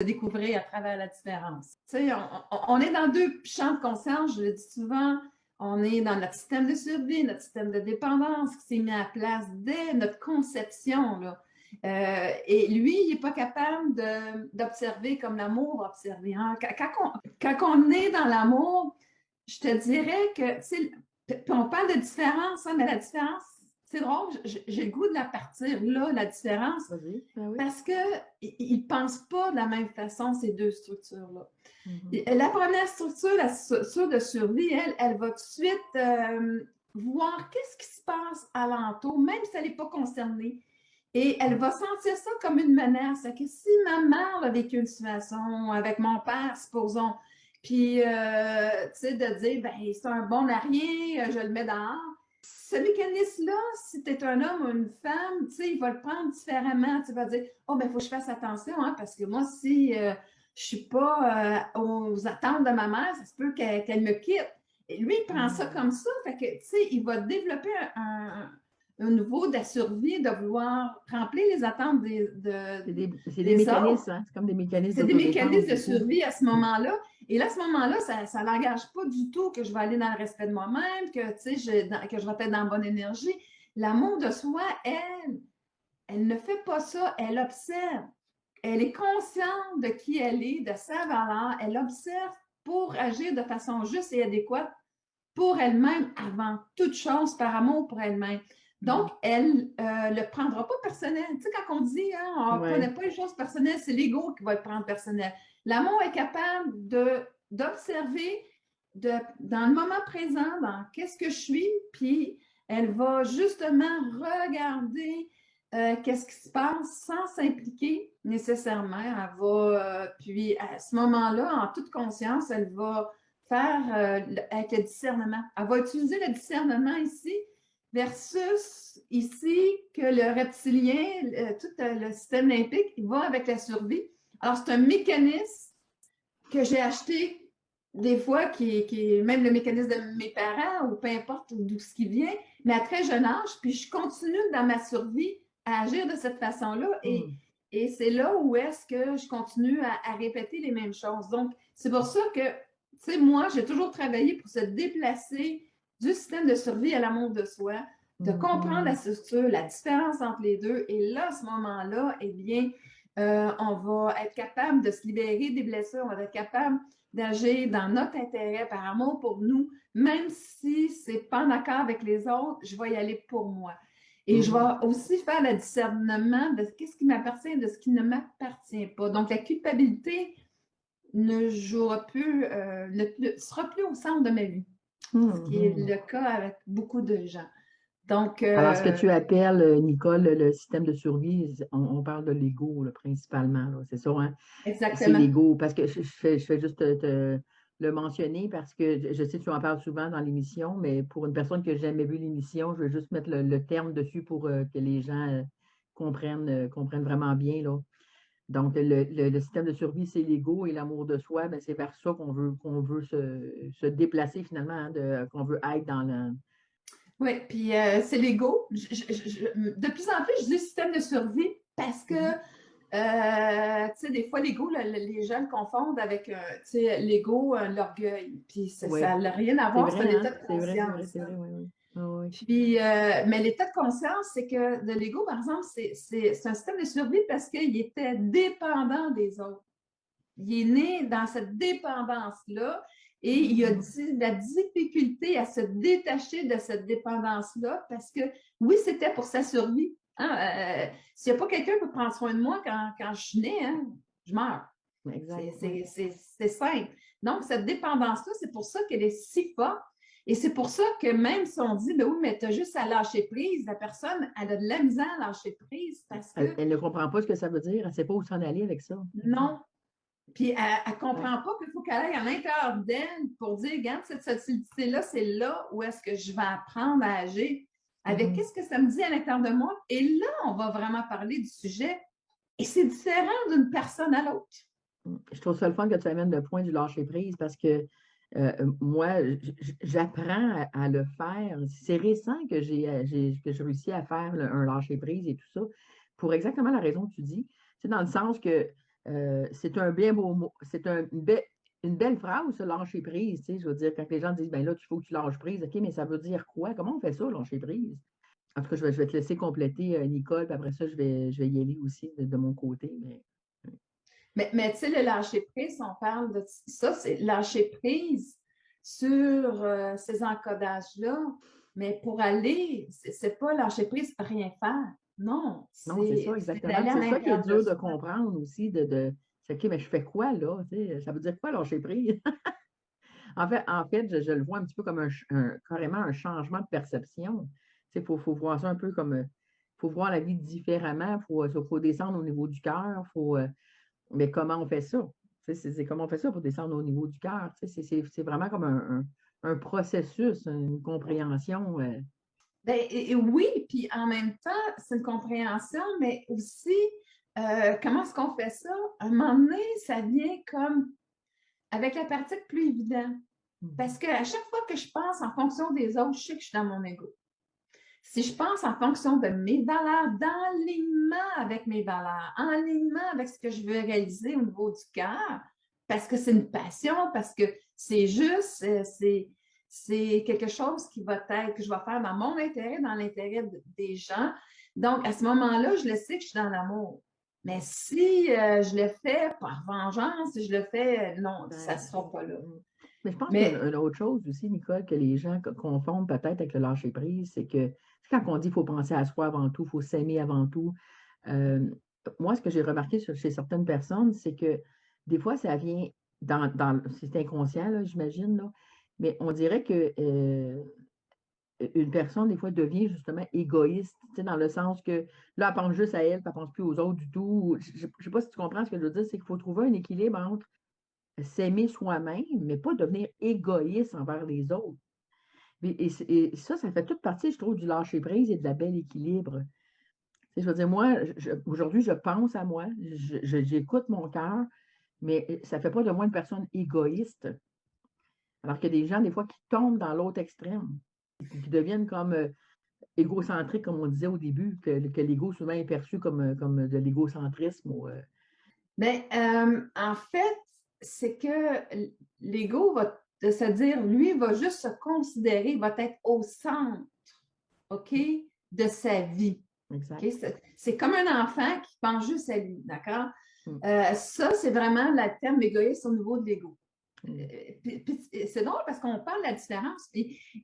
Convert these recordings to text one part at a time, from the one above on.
découvrir à travers la différence. Tu sais, on est dans deux champs de conscience, je le dis souvent. On est dans notre système de survie, notre système de dépendance qui s'est mis à place dès notre conception, là. Et lui, il n'est pas capable d'observer comme l'amour observé. Hein? Quand on est dans l'amour, je te dirais que, tu sais, on parle de différence, hein, mais la différence, c'est drôle, j'ai le goût de la partir là, la différence, Vas-y. Ah oui. parce qu'ils ne pensent pas de la même façon, ces deux structures-là. Mhm. La première structure, la structure de survie, elle va tout de suite voir qu'est-ce qui se passe alentour, même si elle n'est pas concernée. Et elle va sentir ça comme une menace. Que si ma mère a vécu une situation avec mon père, supposons, puis, tu sais, de dire, ben, c'est un bon à rien, je le mets dehors. Ce mécanisme-là, si tu es un homme ou une femme, tu sais, il va le prendre différemment. Tu vas dire, oh, ben, il faut que je fasse attention, hein, parce que moi, si je ne suis pas aux attentes de ma mère, ça se peut qu'elle me quitte. Et lui, il prend ça comme ça. Fait que, tu sais, il va développer un niveau de la survie, de vouloir remplir les attentes C'est des des autres. mécanismes, hein? C'est comme des mécanismes C'est des d'autodéfense, mécanismes de du coup. survie à ce moment-là. Et là, à ce moment-là, ça ne l'engage pas du tout que je vais aller dans le respect de moi-même, que, que je vais être dans la bonne énergie. L'amour de soi, elle ne fait pas ça, elle observe. Elle est consciente de qui elle est, de sa valeur. Elle observe pour agir de façon juste et adéquate pour elle-même avant toute chose, par amour pour elle-même. Donc, elle ne le prendra pas personnel. Tu sais, quand on dit, hein, on ne prenait pas les choses personnelles, c'est l'ego qui va le prendre personnel. L'amour est capable d'observer dans le moment présent, dans qu'est-ce que je suis, puis elle va justement regarder qu'est-ce qui se passe sans s'impliquer nécessairement. Elle va, puis à ce moment-là, en toute conscience, elle va faire avec le discernement. Elle va utiliser le discernement ici versus ici que le reptilien, tout le système limbique, il va avec la survie. Alors, c'est un mécanisme que j'ai acheté des fois, qui est même le mécanisme de mes parents ou peu importe d'où ce qui vient, mais à très jeune âge, puis je continue dans ma survie à agir de cette façon-là et c'est là où est-ce que je continue à répéter les mêmes choses. Donc, c'est pour ça que, tu sais, moi, j'ai toujours travaillé pour se déplacer du système de survie à l'amour de soi, de comprendre la structure, la différence entre les deux. Et là, à ce moment-là, eh bien, on va être capable de se libérer des blessures, on va être capable d'agir dans notre intérêt, par amour pour nous, même si c'est pas en accord avec les autres, je vais y aller pour moi. Et je vais aussi faire le discernement de ce qui m'appartient et de ce qui ne m'appartient pas. Donc, la culpabilité ne jouera plus, ne sera plus au centre de ma vie, ce qui est le cas avec beaucoup de gens. Donc, Alors, ce que tu appelles, Nicole, le système de survie, on parle de l'ego là, principalement. C'est ça, hein? C'est exactement. l'ego. Parce que je fais juste le mentionner parce que je sais que tu en parles souvent dans l'émission, mais pour une personne qui n'a jamais vu l'émission, je veux juste mettre le terme dessus pour que les gens comprennent vraiment bien, là. Donc, le système de survie, c'est l'ego et l'amour de soi, ben, c'est vers ça qu'on veut se déplacer finalement, hein, qu'on veut être dans le. Oui, puis c'est l'ego. De plus en plus, je dis système de survie parce que, tu sais, des fois, l'ego, les gens le confondent avec, tu sais, l'ego, l'orgueil. Puis Oui, ça n'a rien à c'est voir, c'est vrai, un état hein? de C'est vrai, c'est vrai, conscience. c'est vrai, oui, oui. Ah oui. Puis, mais l'état de conscience, c'est que de l'ego, par exemple, c'est un système de survie parce qu'il était dépendant des autres. Il est né dans cette dépendance-là et il a de la difficulté à se détacher de cette dépendance-là parce que, oui, c'était pour sa survie. Hein? S'il n'y a pas quelqu'un qui peut prendre soin de moi quand je suis née, hein, je meurs. Exact, oui. C'est simple. Donc, cette dépendance-là, c'est pour ça qu'elle est si forte. Et c'est pour ça que même si on dit, ben oui, mais tu as juste à lâcher prise, la personne, elle a de la misère à lâcher prise parce que Elle ne comprend pas ce que ça veut dire. Elle ne sait pas où s'en aller avec ça. non. Puis elle ne Ouais. comprend pas qu'il faut qu'elle aille à l'intérieur d'elle pour dire, regarde, cette subtilité-là, c'est là où est-ce que je vais apprendre à agir. Avec qu'est-ce que ça me dit à l'intérieur de moi? Et là, on va vraiment parler du sujet. Et c'est différent d'une personne à l'autre. Je trouve ça le fun que tu amènes le point du lâcher-prise parce que moi, j'apprends à le faire. C'est récent que j'ai réussi à faire un lâcher-prise et tout ça pour exactement la raison que tu dis. C'est dans le sens que c'est un bien beau mot, une belle phrase, ça, lâcher prise, tu sais, je veux dire, quand les gens disent, ben là, il faut que tu lâches prise, OK, mais ça veut dire quoi? Comment on fait ça, lâcher prise? En tout cas, je vais te laisser compléter, Nicole, puis après ça, je vais y aller aussi de mon côté. Mais tu sais, le lâcher prise, on parle de ça, c'est lâcher prise sur ces encodages-là. Mais pour aller, c'est pas lâcher prise, rien faire. Non, Non, c'est ça, c'est exactement. d'aller Puis à c'est ça qui est l'intérieur de dur de soi. comprendre aussi, c'est OK, mais je fais quoi là? Tu sais, ça veut dire quoi lâcher prise? En fait, je le vois un petit peu comme carrément un changement de perception. Tu sais, faut voir ça un peu comme, faut voir la vie différemment, faut descendre au niveau du cœur, mais comment on fait ça? Tu sais, c'est comment on fait ça pour descendre au niveau du cœur? Tu sais, c'est vraiment comme un processus, une compréhension. Ben, et oui, puis en même temps, c'est une compréhension, mais aussi, comment est-ce qu'on fait ça? À un moment donné, ça vient comme avec la partie plus évidente. Parce qu'à chaque fois que je pense en fonction des autres, je sais que je suis dans mon ego. Si je pense en fonction de mes valeurs, d'alignement avec mes valeurs, en alignement avec ce que je veux réaliser au niveau du cœur, parce que c'est une passion, parce que c'est juste, c'est quelque chose qui va être, que je vais faire dans mon intérêt, dans l'intérêt des gens. Donc, à ce moment-là, je le sais que je suis dans l'amour. Mais si je le fais par vengeance, si je le fais, non, ça ne Ben, sera pas là. mais je pense qu'il y a Mais une autre chose aussi, Nicole, que les gens confondent peut-être avec le lâcher-prise, c'est que quand on dit qu'il faut penser à soi avant tout, il faut s'aimer avant tout, euh, moi, ce que j'ai remarqué chez certaines personnes, c'est que des fois, ça vient c'est inconscient, là, j'imagine, là, mais on dirait que une personne, des fois, devient justement égoïste, tu sais, dans le sens que là, elle pense juste à elle, puis elle pense plus aux autres du tout. Je ne sais pas si tu comprends ce que je veux dire, c'est qu'il faut trouver un équilibre entre s'aimer soi-même, mais pas devenir égoïste envers les autres. Et ça fait toute partie, je trouve, du lâcher-prise et de la belle équilibre. Tu sais, je veux dire, moi, aujourd'hui, je pense à moi, j'écoute mon cœur, mais ça ne fait pas de moi une personne égoïste. Alors qu'il y a des gens, des fois, qui tombent dans l'autre extrême, qui deviennent comme égocentriques, comme on disait au début, que l'ego souvent est perçu comme de l'égocentrisme. ben, en fait, c'est que l'ego va de se dire, lui, va juste se considérer, va être au centre, OK, de sa vie. Exact. OK? C'est comme un enfant qui pense juste à lui, d'accord? Mm. Ça, c'est vraiment le terme égoïste au niveau de l'ego. Mm. C'est drôle parce qu'on parle de la différence.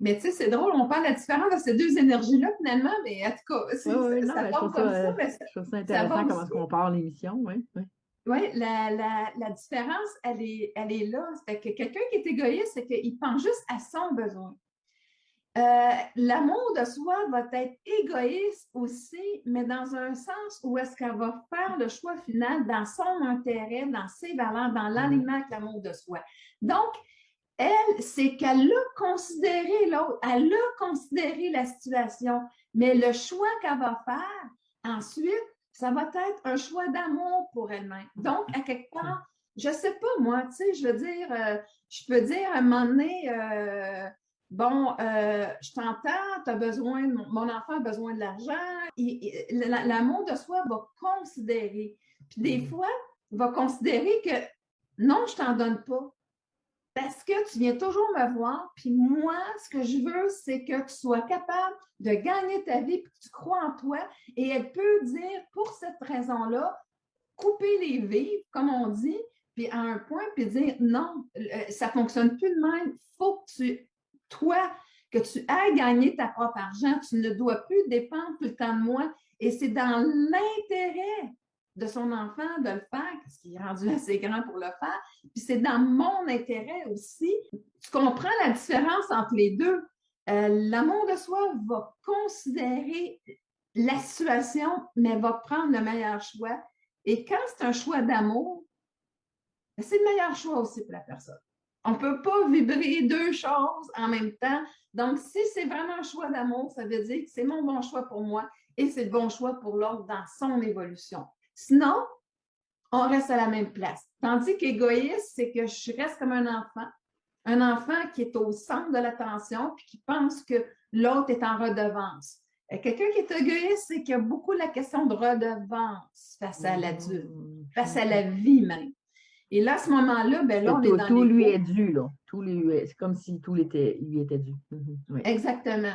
Mais tu sais, c'est drôle, on parle de la différence de ces deux énergies-là, finalement, mais en tout cas, Oui, oui, non, ça mais tombe comme ça, mais je trouve ça ça va intéressant comment aussi. est-ce qu'on parle l'émission, oui. Oui. Oui, la différence, elle est là. C'est que quelqu'un qui est égoïste, c'est qu'il pense juste à son besoin. L'amour de soi va être égoïste aussi, mais dans un sens où est-ce qu'elle va faire le choix final dans son intérêt, dans ses valeurs, dans l'alignement avec l'amour de soi. Donc, elle, c'est qu'elle a considéré l'autre, elle a considéré la situation, mais le choix qu'elle va faire ensuite, ça va être un choix d'amour pour elle-même. Donc, à quelque part, je ne sais pas, moi, tu sais, je veux dire, je peux dire à un moment donné, bon, je t'entends, tu as besoin, mon enfant a besoin de l'argent. L'amour de soi va considérer. Puis des fois, va considérer que non, je t'en donne pas. Parce que tu viens toujours me voir, puis moi, ce que je veux, c'est que tu sois capable de gagner ta vie, puis que tu crois en toi. Et elle peut dire, pour cette raison-là, couper les vivres, comme on dit, puis à un point, puis dire, non, ça ne fonctionne plus de même. Il faut que toi, que tu ailles gagner ta propre argent. Tu ne dois plus dépendre tout le temps de moi. Et c'est dans l'intérêt de son enfant de le faire, parce qu'il est rendu assez grand pour le faire. Puis c'est dans mon intérêt aussi. Tu comprends la différence entre les deux. L'amour de soi va considérer la situation, mais va prendre le meilleur choix. Et quand c'est un choix d'amour, c'est le meilleur choix aussi pour la personne. On ne peut pas vibrer deux choses en même temps. Donc, si c'est vraiment un choix d'amour, ça veut dire que c'est mon bon choix pour moi et c'est le bon choix pour l'autre dans son évolution. Sinon, on reste à la même place. Tandis qu'égoïste, c'est que je reste comme un enfant qui est au centre de l'attention puis qui pense que l'autre est en redevance. Quelqu'un qui est égoïste, c'est qu'il y a beaucoup la question de redevance face à l'adulte, face à la vie même. Et là, à ce moment-là, ben là, on est dans tout lui l'ego. est dû, là. C'est comme si tout lui était dû. Oui. Exactement.